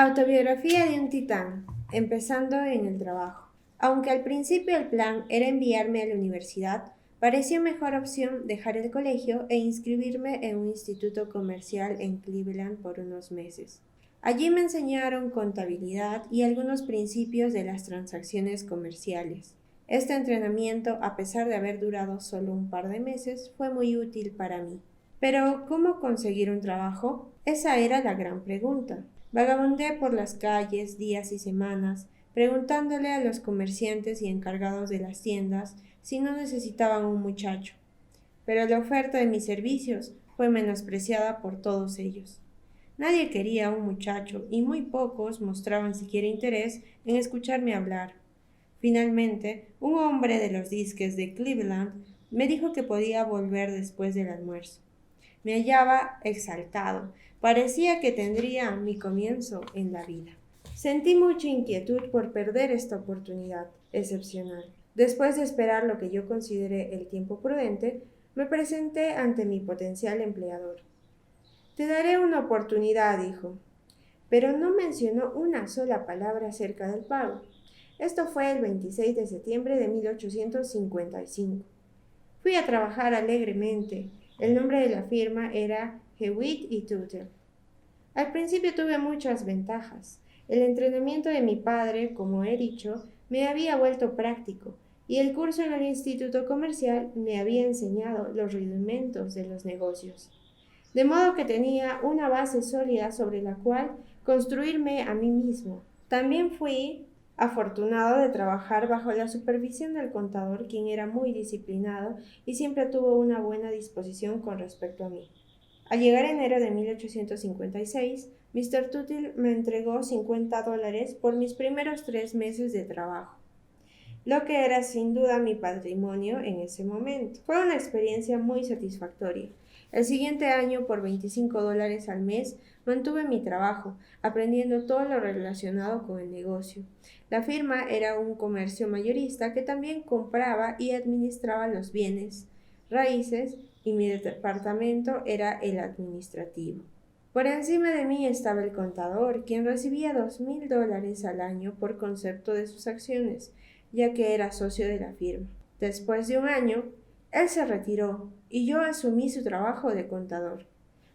Autobiografía de un titán, empezando en el trabajo. Aunque al principio el plan era enviarme a la universidad, pareció mejor opción dejar el colegio e inscribirme en un instituto comercial en Cleveland por unos meses. Allí me enseñaron contabilidad y algunos principios de las transacciones comerciales. Este entrenamiento, a pesar de haber durado solo un par de meses, fue muy útil para mí. Pero, ¿cómo conseguir un trabajo? Esa era la gran pregunta. Vagabundeé por las calles días y semanas, preguntándole a los comerciantes y encargados de las tiendas si no necesitaban un muchacho. Pero la oferta de mis servicios fue menospreciada por todos ellos. Nadie quería un muchacho y muy pocos mostraban siquiera interés en escucharme hablar. Finalmente, un hombre de los disques de Cleveland me dijo que podía volver después del almuerzo. Me hallaba exaltado. Parecía que tendría mi comienzo en la vida. Sentí mucha inquietud por perder esta oportunidad excepcional. Después de esperar lo que yo consideré el tiempo prudente, me presenté ante mi potencial empleador. Te daré una oportunidad, dijo, pero no mencionó una sola palabra acerca del pago. Esto fue el 26 de septiembre de 1855. Fui a trabajar alegremente. El nombre de la firma era Hewitt y Tuttle. Al principio tuve muchas ventajas. El entrenamiento de mi padre, como he dicho, me había vuelto práctico, y el curso en el instituto comercial me había enseñado los rudimentos de los negocios. De modo que tenía una base sólida sobre la cual construirme a mí mismo. También fui afortunado de trabajar bajo la supervisión del contador, quien era muy disciplinado y siempre tuvo una buena disposición con respecto a mí. Al llegar enero de 1856, Mr. Tuttle me entregó $50 por mis primeros 3 meses de trabajo, lo que era sin duda mi patrimonio en ese momento. Fue una experiencia muy satisfactoria. El siguiente año, por $25 al mes, mantuve mi trabajo, aprendiendo todo lo relacionado con el negocio. La firma era un comercio mayorista que también compraba y administraba los bienes raíces y mi departamento era el administrativo. Por encima de mí estaba el contador, quien recibía $2,000 al año por concepto de sus acciones, ya que era socio de la firma. Después de un año, él se retiró y yo asumí su trabajo de contador,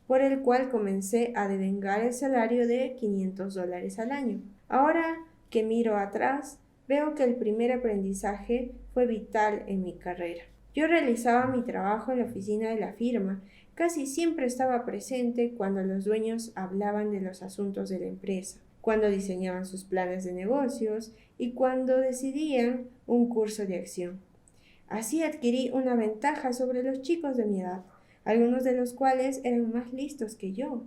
por el cual comencé a devengar el salario de $500 al año. Ahora que miro atrás, veo que el primer aprendizaje fue vital en mi carrera. Yo realizaba mi trabajo en la oficina de la firma. Casi siempre estaba presente cuando los dueños hablaban de los asuntos de la empresa, cuando diseñaban sus planes de negocios y cuando decidían un curso de acción. Así adquirí una ventaja sobre los chicos de mi edad, algunos de los cuales eran más listos que yo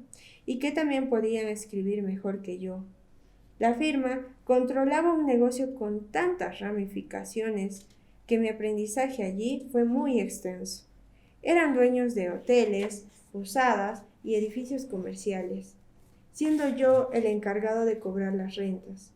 y que también podían escribir mejor que yo. La firma controlaba un negocio con tantas ramificaciones que mi aprendizaje allí fue muy extenso. Eran dueños de hoteles, posadas y edificios comerciales, siendo yo el encargado de cobrar las rentas.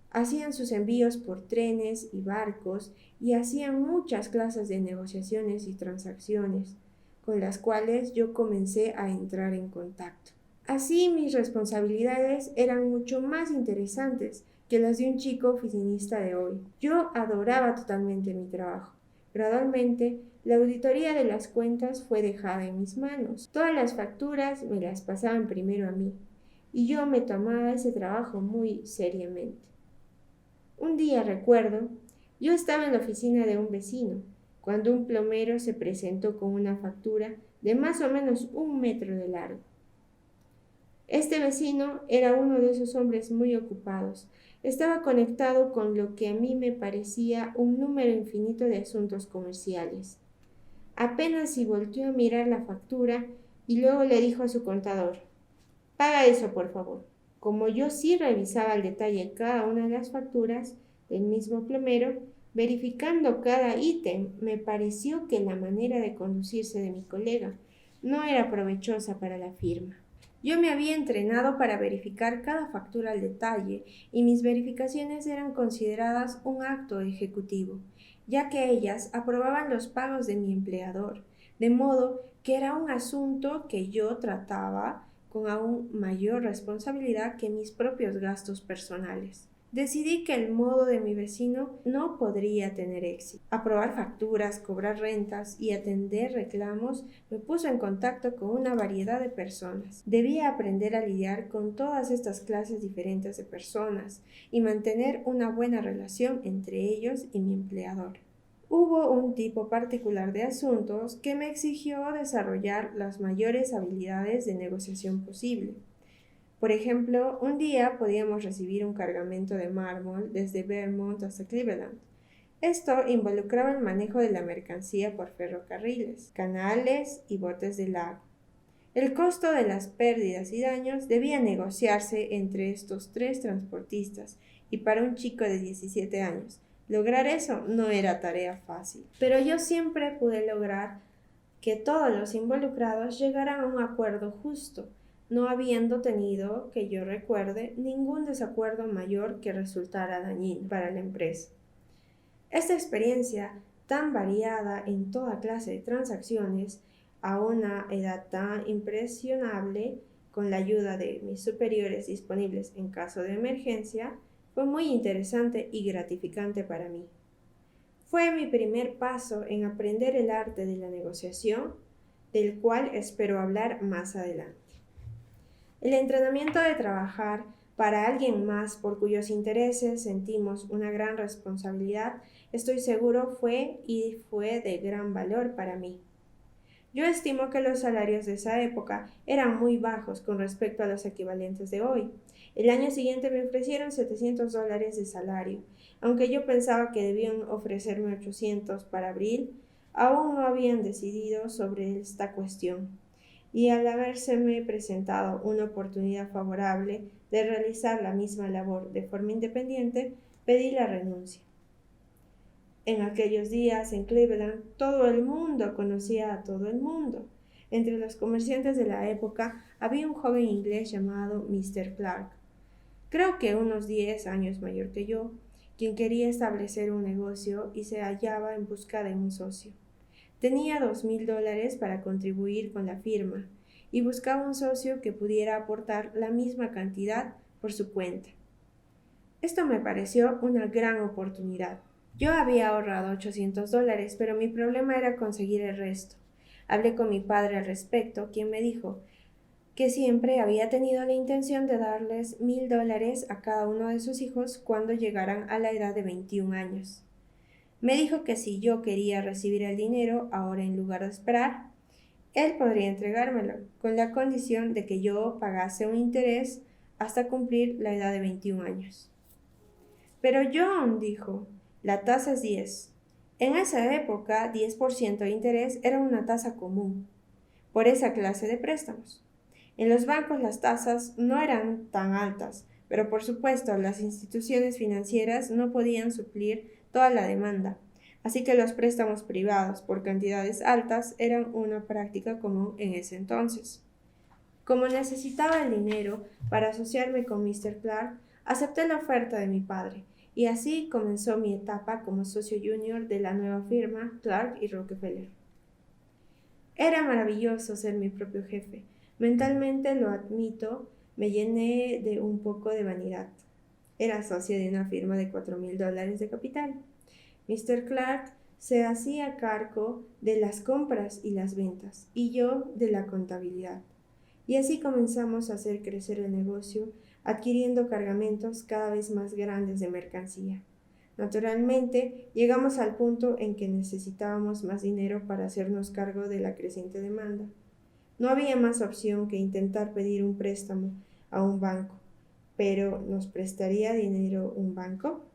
Hacían sus envíos por trenes y barcos y hacían muchas clases de negociaciones y transacciones, con las cuales yo comencé a entrar en contacto. Así mis responsabilidades eran mucho más interesantes que las de un chico oficinista de hoy. Yo adoraba totalmente mi trabajo. Gradualmente, la auditoría de las cuentas fue dejada en mis manos. Todas las facturas me las pasaban primero a mí, y yo me tomaba ese trabajo muy seriamente. Un día recuerdo, yo estaba en la oficina de un vecino, cuando un plomero se presentó con una factura de más o menos 1 metro de largo. Este vecino era uno de esos hombres muy ocupados. Estaba conectado con lo que a mí me parecía un número infinito de asuntos comerciales. Apenas si volteó a mirar la factura y luego le dijo a su contador: «Paga eso, por favor». Como yo sí revisaba al detalle cada una de las facturas del mismo plomero, verificando cada ítem, me pareció que la manera de conducirse de mi colega no era provechosa para la firma. Yo me había entrenado para verificar cada factura al detalle y mis verificaciones eran consideradas un acto ejecutivo, ya que ellas aprobaban los pagos de mi empleador, de modo que era un asunto que yo trataba con aún mayor responsabilidad que mis propios gastos personales. Decidí que el modo de mi vecino no podría tener éxito. Aprobar facturas, cobrar rentas y atender reclamos me puso en contacto con una variedad de personas. Debía aprender a lidiar con todas estas clases diferentes de personas y mantener una buena relación entre ellos y mi empleador. Hubo un tipo particular de asuntos que me exigió desarrollar las mayores habilidades de negociación posible. Por ejemplo, un día podíamos recibir un cargamento de mármol desde Vermont hasta Cleveland. Esto involucraba el manejo de la mercancía por ferrocarriles, canales y botes de lago. El costo de las pérdidas y daños debía negociarse entre estos tres transportistas, y para un chico de 17 años, lograr eso no era tarea fácil. Pero yo siempre pude lograr que todos los involucrados llegaran a un acuerdo justo, no habiendo tenido, que yo recuerde, ningún desacuerdo mayor que resultara dañino para la empresa. Esta experiencia, tan variada en toda clase de transacciones, a una edad tan impresionable, con la ayuda de mis superiores disponibles en caso de emergencia, fue muy interesante y gratificante para mí. Fue mi primer paso en aprender el arte de la negociación, del cual espero hablar más adelante. El entrenamiento de trabajar para alguien más por cuyos intereses sentimos una gran responsabilidad, estoy seguro fue de gran valor para mí. Yo estimo que los salarios de esa época eran muy bajos con respecto a los equivalentes de hoy. El año siguiente me ofrecieron $700 de salario. Aunque yo pensaba que debían ofrecerme 800 para abril, aún no habían decidido sobre esta cuestión. Y al habérseme presentado una oportunidad favorable de realizar la misma labor de forma independiente, pedí la renuncia. En aquellos días, en Cleveland, todo el mundo conocía a todo el mundo. Entre los comerciantes de la época había un joven inglés llamado Mr. Clark, creo que unos 10 años mayor que yo, quien quería establecer un negocio y se hallaba en busca de un socio. Tenía $2,000 para contribuir con la firma y buscaba un socio que pudiera aportar la misma cantidad por su cuenta. Esto me pareció una gran oportunidad. Yo había ahorrado $800, pero mi problema era conseguir el resto. Hablé con mi padre al respecto, quien me dijo que siempre había tenido la intención de darles $1,000 a cada uno de sus hijos cuando llegaran a la edad de 21 años. Me dijo que si yo quería recibir el dinero ahora en lugar de esperar, él podría entregármelo, con la condición de que yo pagase un interés hasta cumplir la edad de 21 años. Pero John, dijo, la tasa es 10. En esa época, 10% de interés era una tasa común por esa clase de préstamos. En los bancos las tasas no eran tan altas, pero por supuesto las instituciones financieras no podían suplir toda la demanda, así que los préstamos privados por cantidades altas eran una práctica común en ese entonces. Como necesitaba el dinero para asociarme con Mr. Clark, acepté la oferta de mi padre, y así comenzó mi etapa como socio junior de la nueva firma Clark y Rockefeller. Era maravilloso ser mi propio jefe. Mentalmente, lo admito, me llené de un poco de vanidad. Era socio de una firma de $4,000 de capital. Mr. Clark se hacía cargo de las compras y las ventas, y yo de la contabilidad. Y así comenzamos a hacer crecer el negocio, adquiriendo cargamentos cada vez más grandes de mercancía. Naturalmente, llegamos al punto en que necesitábamos más dinero para hacernos cargo de la creciente demanda. No había más opción que intentar pedir un préstamo a un banco. ¿Pero nos prestaría dinero un banco?